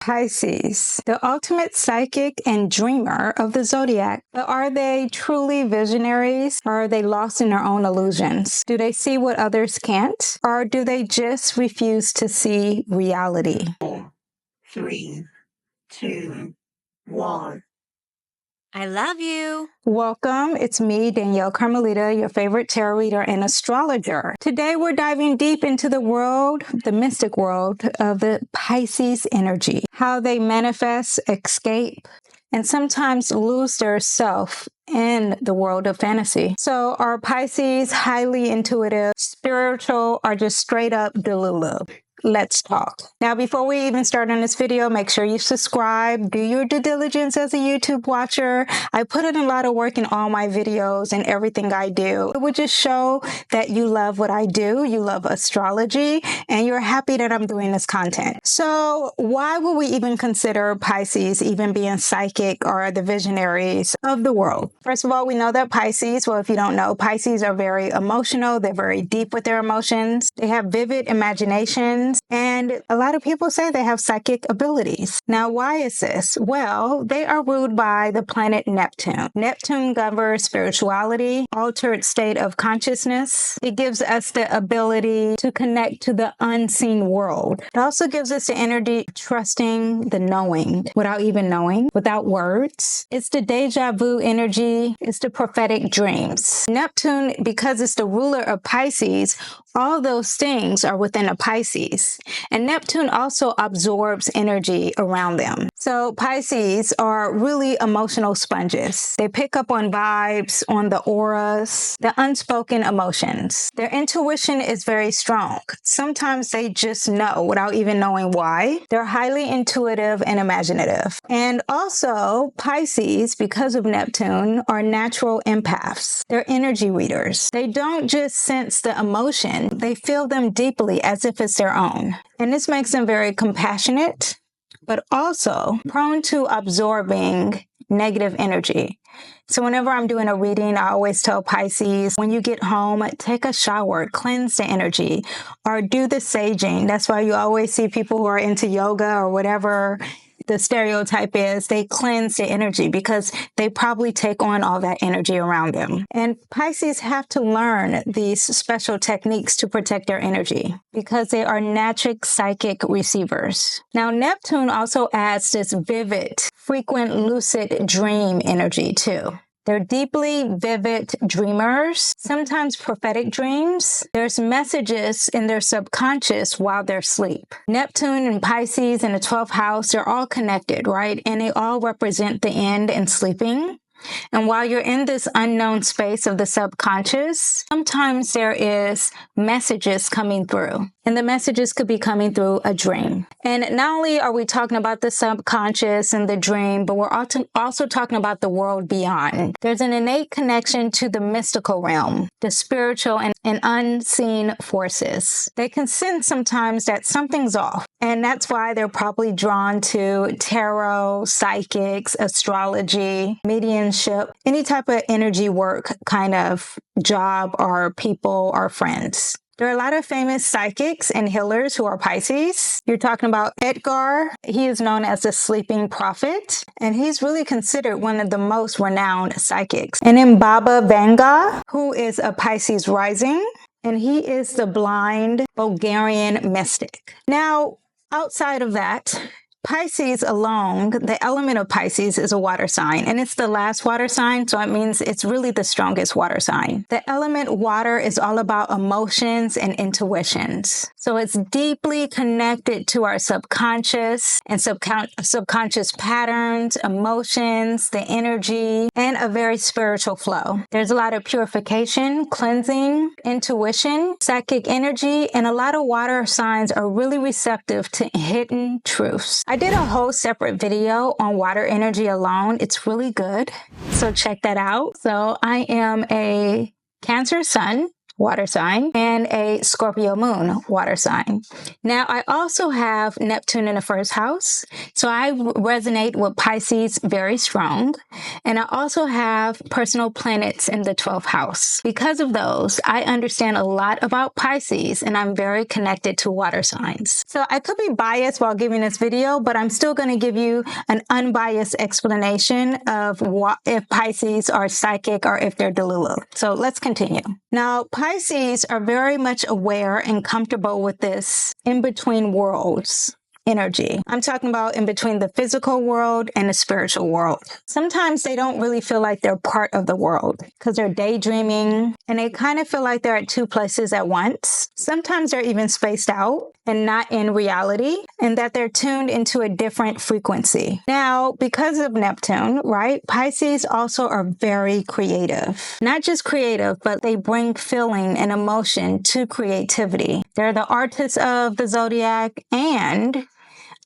Pisces, the ultimate psychic and dreamer of the Zodiac. But are they truly visionaries, or are they lost in their own illusions? Do they see what others can't, or do they just refuse to see reality? 4, 3, 2, 1. I love you. Welcome. It's me, Danyell Carmelita, your favorite tarot reader and astrologer. Today, we're diving deep into the world, the mystic world of the Pisces energy, how they manifest, escape, and sometimes lose their self in the world of fantasy. So are Pisces highly intuitive, spiritual, or just straight up delulu? Let's talk. Now, before we even start on this video, make sure you subscribe, do your due diligence as a YouTube watcher. I put in a lot of work in all my videos and everything I do. It would just show that you love what I do, you love astrology, and you're happy that I'm doing this content. So why would we even consider Pisces even being psychic or the visionaries of the world? First of all, we know that Pisces, well, if you don't know, Pisces are very emotional. They're very deep with their emotions. They have vivid imaginations. And a lot of people say they have psychic abilities. Now, why is this? Well, they are ruled by the planet Neptune. Neptune governs spirituality, altered state of consciousness. It gives us the ability to connect to the unseen world. It also gives us the energy of trusting the knowing without even knowing, without words. It's the deja vu energy. It's the prophetic dreams. Neptune, because it's the ruler of Pisces, all those things are within a Pisces. And Neptune also absorbs energy around them. So Pisces are really emotional sponges. They pick up on vibes, on the auras, the unspoken emotions. Their intuition is very strong. Sometimes they just know without even knowing why. They're highly intuitive and imaginative. And also Pisces, because of Neptune, are natural empaths. They're energy readers. They don't just sense the emotion. They feel them deeply as if it's their own. And this makes them very compassionate, but also prone to absorbing negative energy. So whenever I'm doing a reading, I always tell Pisces, when you get home, take a shower, cleanse the energy, or do the saging. That's why you always see people who are into yoga or whatever the stereotype is, they cleanse the energy because they probably take on all that energy around them. And Pisces have to learn these special techniques to protect their energy because they are natural psychic receivers. Now, Neptune also adds this vivid, frequent lucid dream energy too. They're deeply vivid dreamers, sometimes prophetic dreams. There's messages in their subconscious while they're asleep. Neptune and Pisces in the 12th house, they're all connected, right? And they all represent the end and sleeping. And while you're in this unknown space of the subconscious, sometimes there is messages coming through. And the messages could be coming through a dream. And not only are we talking about the subconscious and the dream, but we're also talking about the world beyond. There's an innate connection to the mystical realm, the spiritual and unseen forces. They can sense sometimes that something's off. And that's why they're probably drawn to tarot, psychics, astrology, mediumship, any type of energy work kind of job or people or friends. There are a lot of famous psychics and healers who are Pisces. You're talking about Edgar. He is known as the sleeping prophet, and he's really considered one of the most renowned psychics. And then Baba Vanga, who is a Pisces rising, and he is the blind Bulgarian mystic. Now, outside of that, Pisces alone, the element of Pisces is a water sign, and it's the last water sign, so it means it's really the strongest water sign. The element water is all about emotions and intuitions. So it's deeply connected to our subconscious and subconscious patterns, emotions, the energy, and a very spiritual flow. There's a lot of purification, cleansing, intuition, psychic energy, and a lot of water signs are really receptive to hidden truths. I did a whole separate video on water energy alone. It's really good. So check that out. So I am a Cancer sun water sign, and a Scorpio moon, water sign. Now, I also have Neptune in the first house, so I resonate with Pisces very strong. And I also have personal planets in the 12th house. Because of those, I understand a lot about Pisces, and I'm very connected to water signs. So I could be biased while giving this video, but I'm still going to give you an unbiased explanation of what, if Pisces are psychic or if they're Delulu. So let's continue. Now, Pisces are very much aware and comfortable with this in-between worlds energy. I'm talking about in between the physical world and the spiritual world. Sometimes they don't really feel like they're part of the world because they're daydreaming and they kind of feel like they're at two places at once. Sometimes they're even spaced out and not in reality, and that they're tuned into a different frequency. Now, because of Neptune, right, Pisces also are very creative. Not just creative, but they bring feeling and emotion to creativity. They're the artists of the Zodiac, and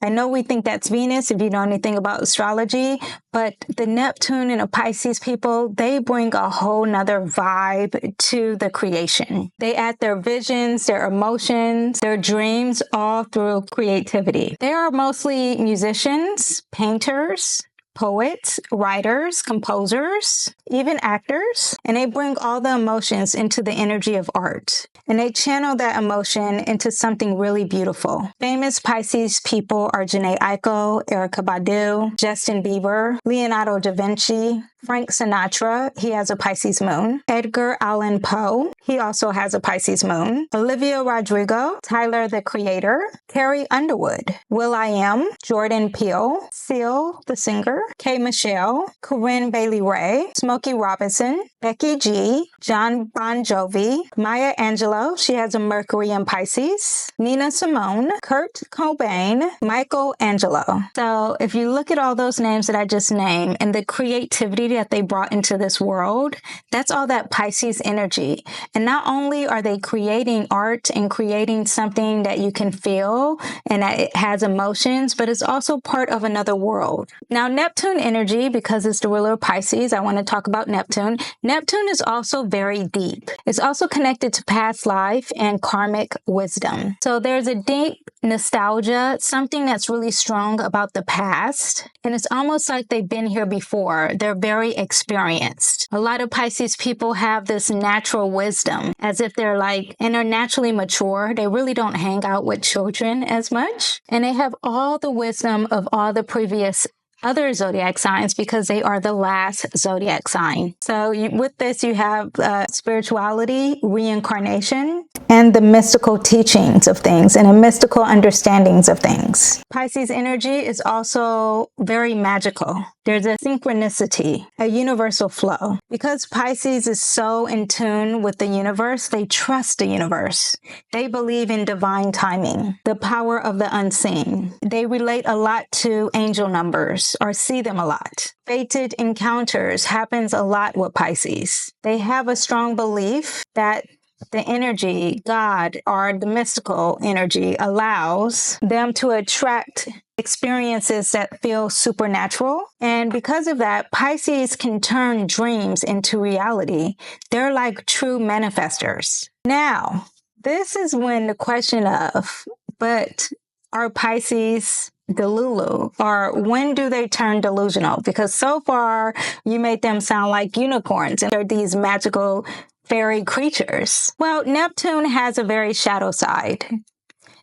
I know we think that's Venus if you know anything about astrology, but the Neptune and the Pisces people, they bring a whole nother vibe to the creation. They add their visions, their emotions, their dreams, all through creativity. They are mostly musicians, painters, poets, writers, composers, even actors, and they bring all the emotions into the energy of art. And they channel that emotion into something really beautiful. Famous Pisces people are Jhené Aiko, Erykah Badu, Justin Bieber, Leonardo da Vinci, Frank Sinatra, he has a Pisces moon. Edgar Allan Poe, he also has a Pisces moon. Olivia Rodrigo, Tyler the Creator, Carrie Underwood, will.i.am, Jordan Peele, Seal the singer, K. Michelle, Corinne Bailey Ray, Smokey Robinson, Becky G, John Bon Jovi, Maya Angelou, she has a Mercury in Pisces, Nina Simone, Kurt Cobain, Michael Angelo. So if you look at all those names that I just named and the creativity that they brought into this world, that's all that Pisces energy. And not only are they creating art and creating something that you can feel and that it has emotions, but it's also part of another world. Now, Neptune energy, because it's the ruler of Pisces, I want to talk about Neptune. Neptune is also very deep. It's also connected to past life and karmic wisdom. So there's a deep nostalgia, something that's really strong about the past. And it's almost like they've been here before. They're very experienced. A lot of Pisces people have this natural wisdom, as if they're like, and are naturally mature. They really don't hang out with children as much. And they have all the wisdom of all the previous other zodiac signs because they are the last zodiac sign. So with this, you have spirituality, reincarnation, and the mystical teachings of things and the mystical understandings of things. Pisces energy is also very magical. There's a synchronicity, a universal flow. Because Pisces is so in tune with the universe, they trust the universe. They believe in divine timing, the power of the unseen. They relate a lot to angel numbers or see them a lot. Fated encounters happens a lot with Pisces. They have a strong belief that the energy, God, or the mystical energy allows them to attract experiences that feel supernatural. And because of that, Pisces can turn dreams into reality. They're like true manifestors. Now, this is when the question of, but are Pisces Delulu, or when do they turn delusional? Because so far you made them sound like unicorns and they're these magical fairy creatures. Well, Neptune has a very shadow side.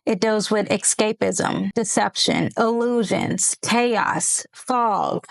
It deals with escapism, deception, illusions, chaos, fog,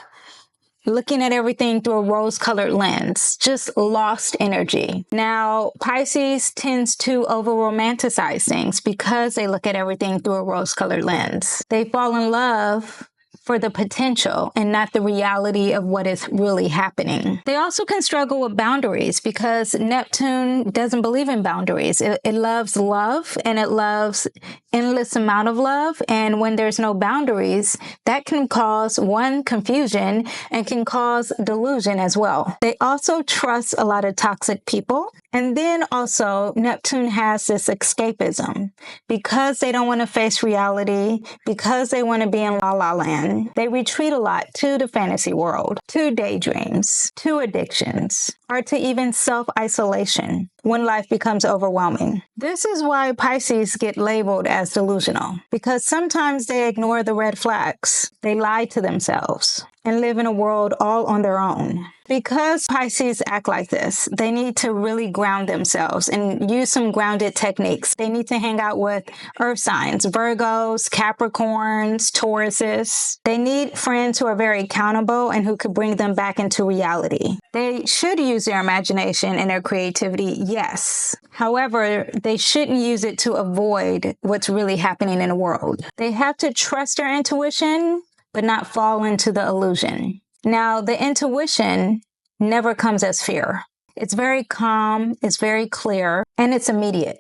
looking at everything through a rose-colored lens, just lost energy. Now, Pisces tends to over-romanticize things because they look at everything through a rose-colored lens. They fall in love for the potential and not the reality of what is really happening. They also can struggle with boundaries because Neptune doesn't believe in boundaries. It loves love and it loves endless amount of love. And when there's no boundaries, that can cause confusion and can cause delusion as well. They also trust a lot of toxic people And then also Neptune has this escapism. Because they don't want to face reality, because they want to be in la la land, they retreat a lot to the fantasy world, to daydreams, to addictions, or to even self-isolation when life becomes overwhelming. This is why Pisces get labeled as delusional, because sometimes they ignore the red flags. They lie to themselves and live in a world all on their own. Because Pisces act like this, they need to really ground themselves and use some grounded techniques. They need to hang out with earth signs, Virgos, Capricorns, Tauruses. They need friends who are very accountable and who could bring them back into reality. They should use their imagination and their creativity, yes. However, they shouldn't use it to avoid what's really happening in the world. They have to trust their intuition, but not fall into the illusion. Now, the intuition never comes as fear. It's very calm, it's very clear, and it's immediate.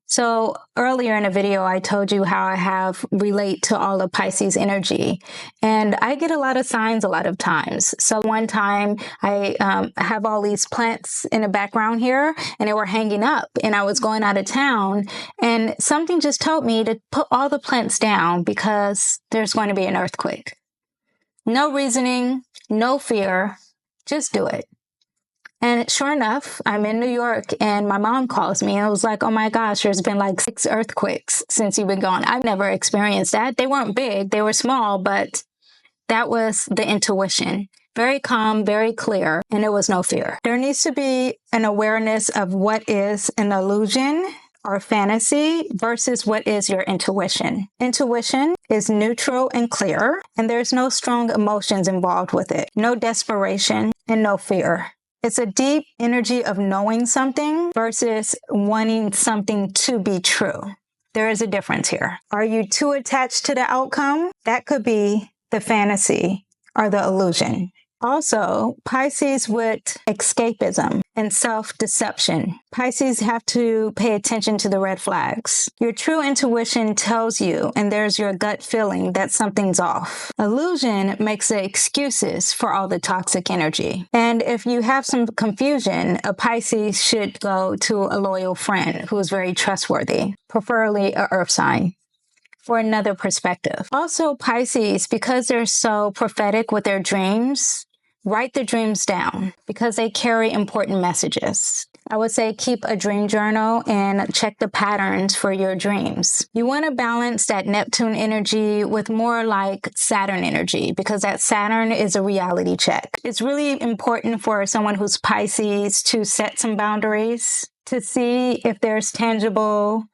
So earlier in the video, I told you how I relate to all of Pisces energy, and I get a lot of signs a lot of times. So one time I have all these plants in the background here, and they were hanging up, and I was going out of town, and something just told me to put all the plants down because there's going to be an earthquake. No reasoning, no fear, just do it. And sure enough, I'm in New York and my mom calls me and I was like, oh my gosh, there's been like 6 earthquakes since you've been gone. I've never experienced that. They weren't big, they were small, but that was the intuition. Very calm, very clear, and there was no fear. There needs to be an awareness of what is an illusion or fantasy versus what is your intuition. Intuition is neutral and clear, and there's no strong emotions involved with it. No desperation and no fear. It's a deep energy of knowing something versus wanting something to be true. There is a difference here. Are you too attached to the outcome? That could be the fantasy or the illusion. Also, Pisces with escapism and self-deception. Pisces have to pay attention to the red flags. Your true intuition tells you, and there's your gut feeling that something's off. Illusion makes the excuses for all the toxic energy. And if you have some confusion, a Pisces should go to a loyal friend who is very trustworthy, preferably an earth sign, for another perspective. Also, Pisces, because they're so prophetic with their dreams, write the dreams down because they carry important messages. I would say keep a dream journal and check the patterns for your dreams. You want to balance that Neptune energy with more like Saturn energy because that Saturn is a reality check. It's really important for someone who's Pisces to set some boundaries, to see if there's tangible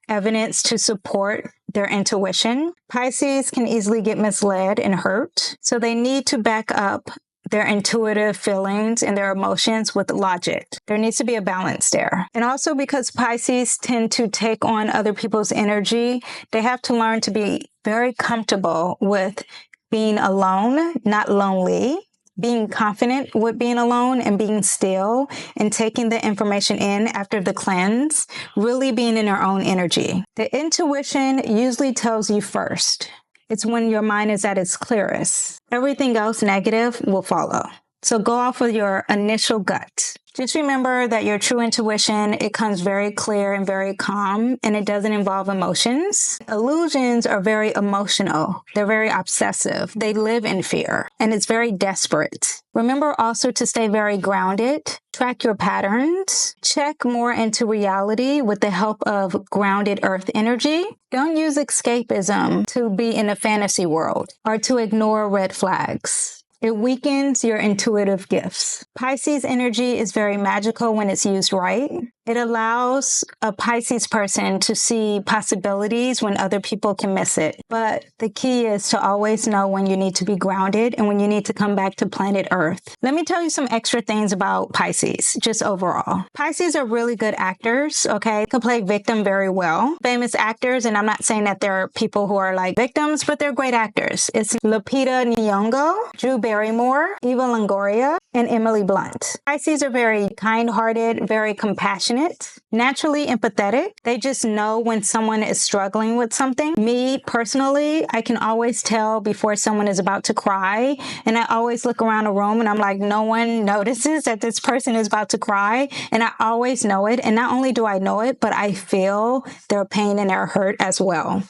evidence to support their intuition. Pisces can easily get misled and hurt, so they need to back up their intuitive feelings and their emotions with logic. There needs to be a balance there. And also because Pisces tend to take on other people's energy, they have to learn to be very comfortable with being alone, not lonely, being confident with being alone and being still and taking the information in after the cleanse, really being in their own energy. The intuition usually tells you first. It's when your mind is at its clearest. Everything else negative will follow. So go off with your initial gut. Just remember that your true intuition, it comes very clear and very calm, and it doesn't involve emotions. Illusions are very emotional. They're very obsessive. They live in fear, and it's very desperate. Remember also to stay very grounded. Track your patterns. Check more into reality with the help of grounded earth energy. Don't use escapism to be in a fantasy world or to ignore red flags. It weakens your intuitive gifts. Pisces energy is very magical when it's used right. It allows a Pisces person to see possibilities when other people can miss it. But the key is to always know when you need to be grounded and when you need to come back to planet Earth. Let me tell you some extra things about Pisces, just overall. Pisces are really good actors, okay? They can play victim very well. Famous actors, and I'm not saying that they're people who are like victims, but they're great actors. It's Lupita Nyong'o, Drew Barrymore, Eva Longoria, and Emily Blunt. Pisces are very kind-hearted, very compassionate, naturally empathetic. They just know when someone is struggling with something. Me, personally, I can always tell before someone is about to cry, and I always look around a room and I'm like, no one notices that this person is about to cry, and I always know it. And not only do I know it, but I feel their pain and their hurt as well.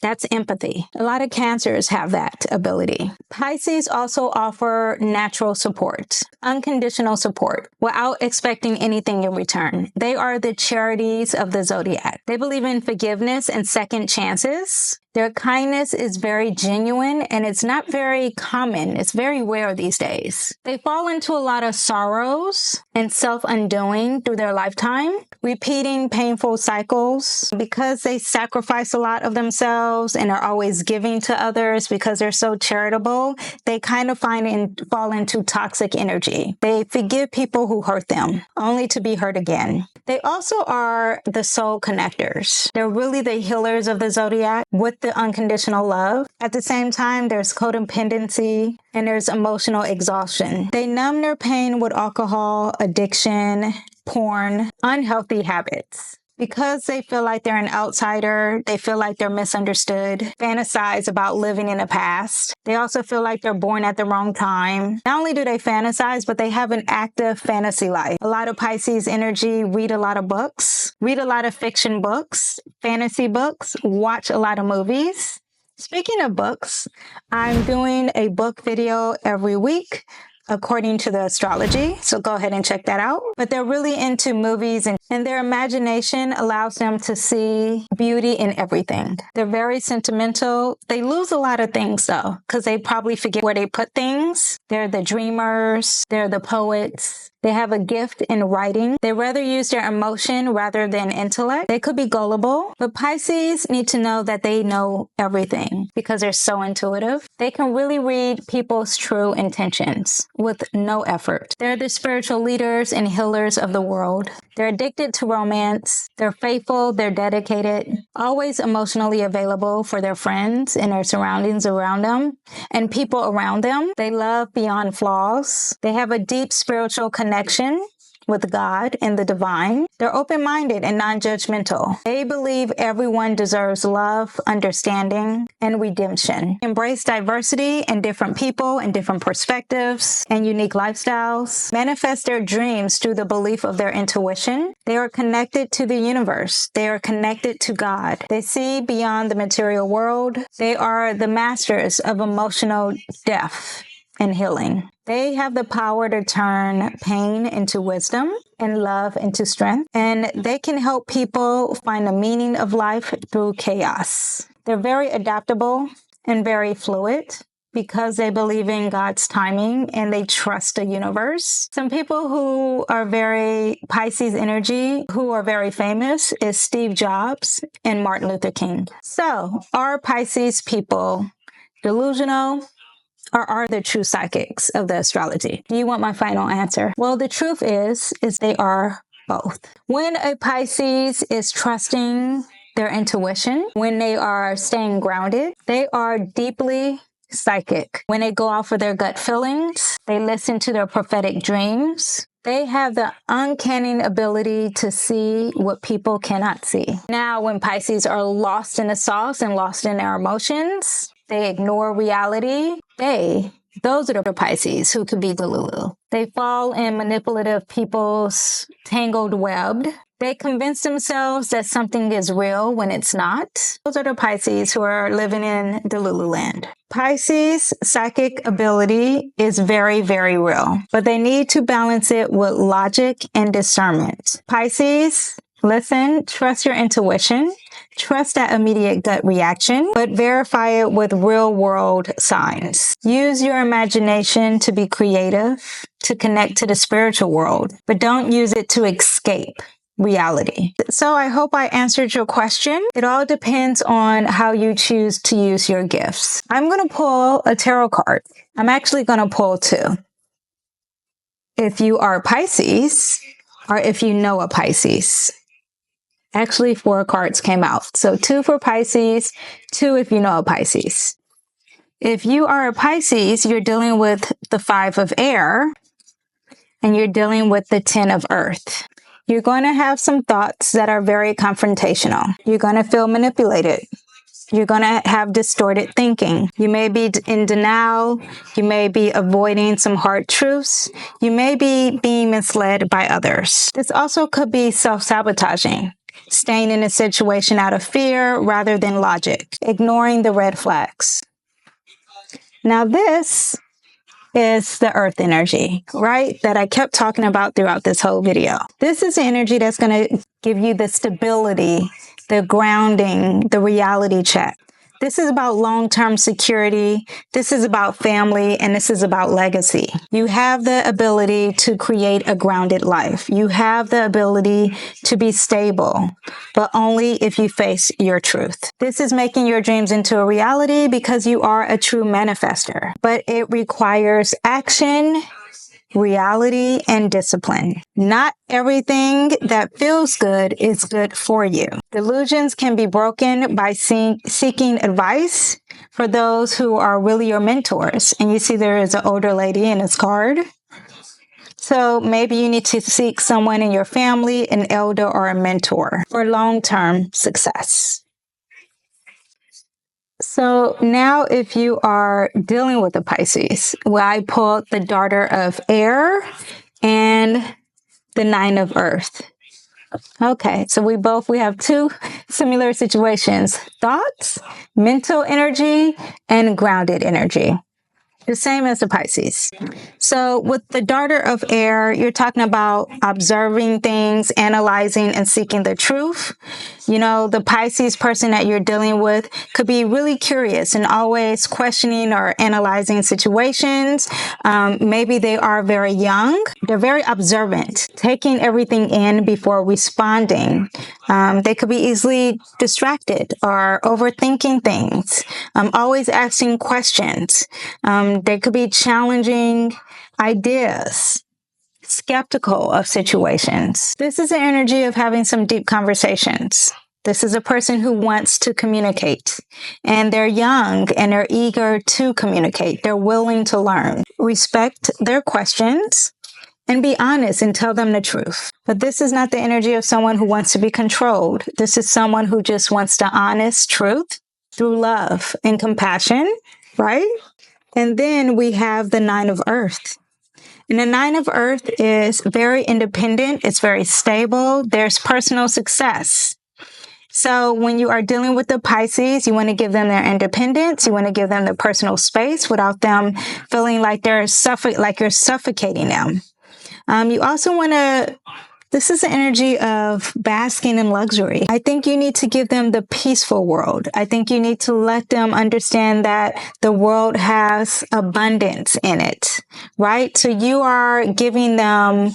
That's empathy. A lot of Cancers have that ability. Pisces also offer natural support, unconditional support, without expecting anything in return. They are the charities of the Zodiac. They believe in forgiveness and second chances. Their kindness is very genuine and it's not very common. It's very rare these days. They fall into a lot of sorrows and self-undoing through their lifetime, repeating painful cycles because they sacrifice a lot of themselves and are always giving to others because they're so charitable. They kind of fall into toxic energy. They forgive people who hurt them, only to be hurt again. They also are the soul connectors. They're really the healers of the Zodiac with the unconditional love. At the same time, there's codependency and there's emotional exhaustion. They numb their pain with alcohol, addiction, porn, unhealthy habits. Because they feel like they're an outsider, they feel like they're misunderstood, fantasize about living in the past. They also feel like they're born at the wrong time. Not only do they fantasize, but they have an active fantasy life. A lot of Pisces energy read a lot of books, read a lot of fiction books, fantasy books, watch a lot of movies. Speaking of books, I'm doing a book video every week according to the Astrology, so go ahead and check that out. But they're really into movies and their imagination allows them to see beauty in everything. They're very sentimental. They lose a lot of things though, because they probably forget where they put things. They're the dreamers, they're the poets. They have a gift in writing. They rather use their emotion rather than intellect. They could be gullible, but Pisces need to know that they know everything because they're so intuitive. They can really read people's true intentions with no effort. They're the spiritual leaders and healers of the world. They're addicted to romance. They're faithful. They're dedicated, always emotionally available for their friends and their surroundings around them and people around them. They love beyond flaws. They have a deep spiritual connection with God and the divine. They're open-minded and non-judgmental. They believe everyone deserves love, understanding, and redemption. Embrace diversity and different people and different perspectives and unique lifestyles. Manifest their dreams through the belief of their intuition. They are connected to the universe. They are connected to God. They see beyond the material world. They are the masters of emotional depth and healing. They have the power to turn pain into wisdom and love into strength, and they can help people find the meaning of life through chaos. They're very adaptable and very fluid because they believe in God's timing and they trust the universe. Some people who are very Pisces energy, who are very famous, is Steve Jobs and Martin Luther King. So, are Pisces people delusional? Or are the true psychics of the astrology? Do you want my final answer? Well, the truth is they are both. When a Pisces is trusting their intuition, when they are staying grounded, they are deeply psychic. When they go off of their gut feelings, they listen to their prophetic dreams. They have the uncanny ability to see what people cannot see. Now, when Pisces are lost in the sauce and lost in their emotions, they ignore reality. Those are the Pisces who could be Delulu. They fall in manipulative people's tangled web. They convince themselves that something is real when it's not. Those are the Pisces who are living in Delulu land. Pisces' psychic ability is very, very real, but they need to balance it with logic and discernment. Pisces, listen, trust your intuition. Trust that immediate gut reaction, but verify it with real-world signs. Use your imagination to be creative, to connect to the spiritual world, but don't use it to escape reality. So I hope I answered your question. It all depends on how you choose to use your gifts. I'm going to pull a tarot card. I'm actually going to pull two. If you are Pisces, or if you know a Pisces. Actually, 4 cards came out. So 2 for Pisces, 2 if you know a Pisces. If you are a Pisces, you're dealing with the 5 of air. and you're dealing with the 10 of Earth. You're going to have some thoughts that are very confrontational. You're going to feel manipulated. You're going to have distorted thinking. You may be in denial. You may be avoiding some hard truths. You may be being misled by others. This also could be self-sabotaging, staying in a situation out of fear rather than logic, ignoring the red flags. Now, this is the earth energy, right? That I kept talking about throughout this whole video. This is the energy that's going to give you the stability, the grounding, the reality check. This is about long-term security. This is about family, and this is about legacy. You have the ability to create a grounded life. You have the ability to be stable, but only if you face your truth. This is making your dreams into a reality because you are a true manifester, but it requires action, reality, and discipline. Not everything that feels good is good for you. Delusions can be broken by seeking advice for those who are really your mentors. And you see there is an older lady in this card. So maybe you need to seek someone in your family, an elder or a mentor, for long-term success. So now if you are dealing with the Pisces, well, I pulled the daughter of air and the 9 of earth. Okay, so we have two similar situations: thoughts, mental energy, and grounded energy. The same as the Pisces. So with the daughter of air, you're talking about observing things, analyzing, and seeking the truth. You know, the Pisces person that you're dealing with could be really curious and always questioning or analyzing situations. Maybe they are very young. They're very observant, taking everything in before responding. They could be easily distracted or overthinking things, always asking questions. They could be challenging ideas, skeptical of situations. This is the energy of having some deep conversations. This is a person who wants to communicate, and they're young and they're eager to communicate. They're willing to learn. Respect their questions and be honest and tell them the truth. But this is not the energy of someone who wants to be controlled. This is someone who just wants the honest truth through love and compassion, right? And then we have the 9 of earth. And the 9 of earth is very independent. It's very stable. There's personal success. So when you are dealing with the Pisces, you want to give them their independence. You want to give them their personal space without them feeling like you're suffocating them. You also want to, this is the energy of basking in luxury. I think you need to give them the peaceful world. I think you need to let them understand that the world has abundance in it, right? So you are giving them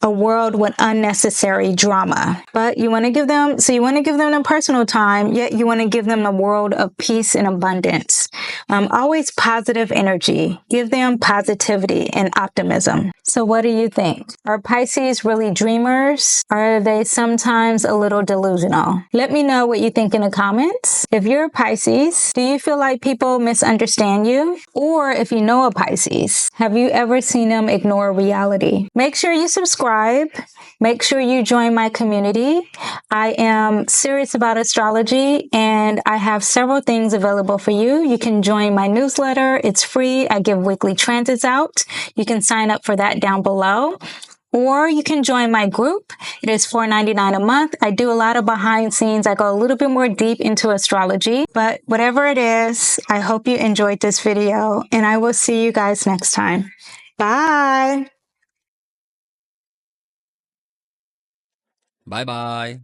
a world with unnecessary drama, but you want to give them, the personal time, yet you want to give them a world of peace and abundance. Always positive energy. Give them positivity and optimism. So what do you think? Are Pisces really dreamers? Or are they sometimes a little delusional? Let me know what you think in the comments. If you're a Pisces, do you feel like people misunderstand you? Or if you know a Pisces, have you ever seen them ignore reality? Make sure you subscribe. Make sure you join my community. I am serious about astrology and I have several things available for you. You can join my newsletter. It's free. I give weekly transits out. You can sign up for that down below. Or you can join my group. It is $4.99 a month. I do a lot of behind scenes. I go a little bit more deep into astrology. But whatever it is, I hope you enjoyed this video and I will see you guys next time. Bye. Bye-bye.